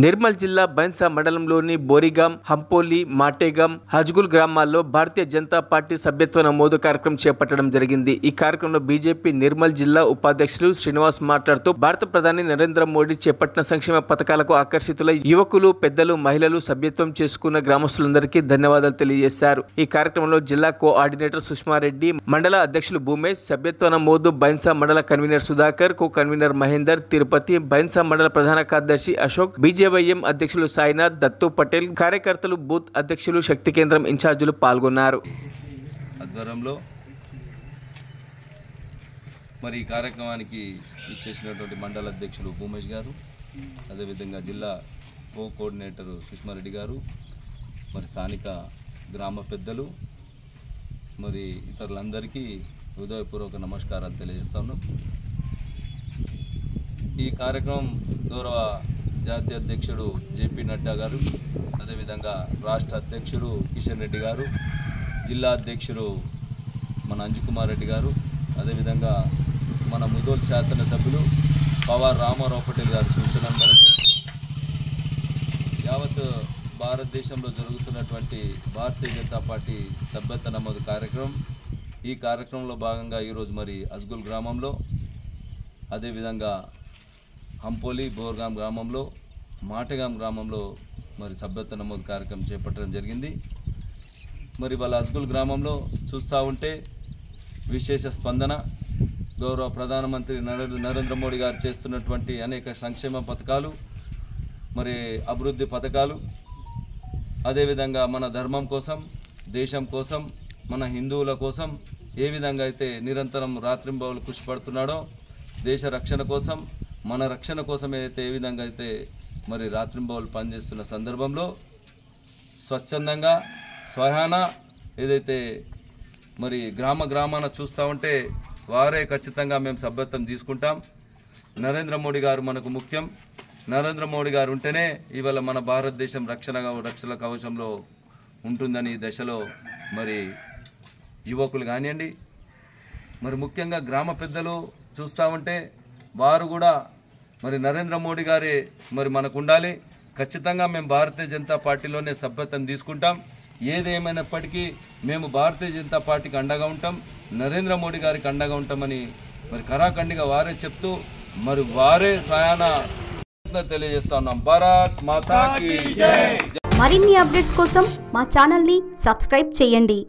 నిర్మల్ జిల్లా బైన్సా మండలంలోని బోరిగాం, హంపోలి, మాటేగాం, హజ్గుల్ గ్రామాల్లో భారతీయ జనతా పార్టీ సభ్యత్వ నమోదు కార్యక్రమం చేపట్టడం జరిగింది। ఈ కార్యక్రమంలో బీజేపీ నిర్మల్ జిల్లా ఉపాధ్యక్షులు శ్రీనివాస్ మాట్లాడుతూ భారత ప్రధాని నరేంద్ర మోడీ చేపట్టిన సంక్షేమ పథకాలకు ఆకర్షితులై యువకులు, పెద్దలు, మహిళలు సభ్యత్వం చేసుకున్న గ్రామస్తులందరికీ ధన్యవాదాలు తెలియజేశారు। ఈ కార్యక్రమంలో జిల్లా కోఆర్డినేటర్ సుష్మారెడ్డి, మండల అధ్యక్షులు భూమేష్, సభ్యత్వ నమోదు బైన్సా మండల convener Sudhakar, co convener Mahender, Tirupati, Bhainsa మండల ప్రధాన కార్యదర్శి అశోక్, బీజేవైఎం అధ్యక్షులు సాయినాథ్, దత్తు పటేల్, కార్యకర్తలు, బూత్ అధ్యక్షులు, శక్తి కేంద్రం ఇన్ఛార్జీలు పాల్గొన్నారు। ఆధ్వర్యంలో మరి ఈ కార్యక్రమానికి ఇచ్చేసినటువంటి మండల అధ్యక్షులు భూమేష్ గారు, అదేవిధంగా జిల్లా కోఆర్డినేటర్ సుష్మారెడ్డి గారు, మరి స్థానిక గ్రామ పెద్దలు, మరి ఇతరులందరికీ హృదయపూర్వక నమస్కారాలు తెలియజేస్తున్నాం। ఈ కార్యక్రమం గౌరవ జాతీయ అధ్యక్షుడు జేపీ నడ్డా గారు, అదేవిధంగా రాష్ట్ర అధ్యక్షుడు కిషన్ రెడ్డి గారు, జిల్లా అధ్యక్షుడు మన అంజుకుమార్ రెడ్డి గారు, అదేవిధంగా మన ముదోల్ శాసనసభ్యులు పవార్ రామారావు పటేల్ గారి సూచనల మేరకు యావత్ భారతదేశంలో జరుగుతున్నటువంటి భారతీయ జనతా పార్టీ సభ్యత్వ నమోదు కార్యక్రమం, ఈ కార్యక్రమంలో భాగంగా ఈరోజు మరి హజ్గుల్ గ్రామంలో, అదేవిధంగా హంపోలి, బోర్గాం గ్రామంలో, మాటగాం గ్రామంలో మరి సభ్యత్వ నమోదు కార్యక్రమం చేపట్టడం జరిగింది। మరి వాళ్ళ హజ్గుల్ గ్రామంలో చూస్తూ ఉంటే విశేష స్పందన, గౌరవ ప్రధానమంత్రి నరేంద్ర మోడీ గారు చేస్తున్నటువంటి అనేక సంక్షేమ పథకాలు, మరి అభివృద్ధి పథకాలు, అదేవిధంగా మన ధర్మం కోసం, దేశం కోసం, మన హిందువుల కోసం ఏ విధంగా అయితే నిరంతరం రాత్రింబవలు కృషి పడుతున్నాడో, దేశ రక్షణ కోసం, మన రక్షణ కోసం ఏదైతే ఏ విధంగా అయితే మరి రాత్రింబవలు పనిచేస్తున్న సందర్భంలో స్వచ్ఛందంగా స్వయాన ఏదైతే మరి గ్రామాన చూస్తూ ఉంటే వారే ఖచ్చితంగా మేము సభ్యత్వం తీసుకుంటాం। నరేంద్ర మోడీ గారు మనకు ముఖ్యం, నరేంద్ర మోడీ గారు ఉంటేనే ఇవాళ మన భారతదేశం రక్షణ కవచంలో ఉంటుందని ఈ దశలో మరి యువకులు కానివ్వండి, మరి ముఖ్యంగా గ్రామ పెద్దలు చూస్తూ ఉంటే వారు కూడా మరి నరేంద్ర మోడీ గారే మరి మనకు ఉండాలి, ఖచ్చితంగా మేము భారతీయ జనతా పార్టీలోనే సభ్యత్వం తీసుకుంటాం, ఏదేమైనప్పటికీ మేము భారతీయ జనతా పార్టీకి అండగా ఉంటాం, నరేంద్ర మోడీ గారికి అండగా ఉంటామని మరి కరాఖండిగా వారే చెప్తూ మరి వారే స్వయాన తెలియజేస్తా ఉన్నాం। భారత్ మాతా కీ జై। మరిన్ని అప్డేట్స్ కోసం మా ఛానల్ ని సబ్స్క్రైబ్ చేయండి।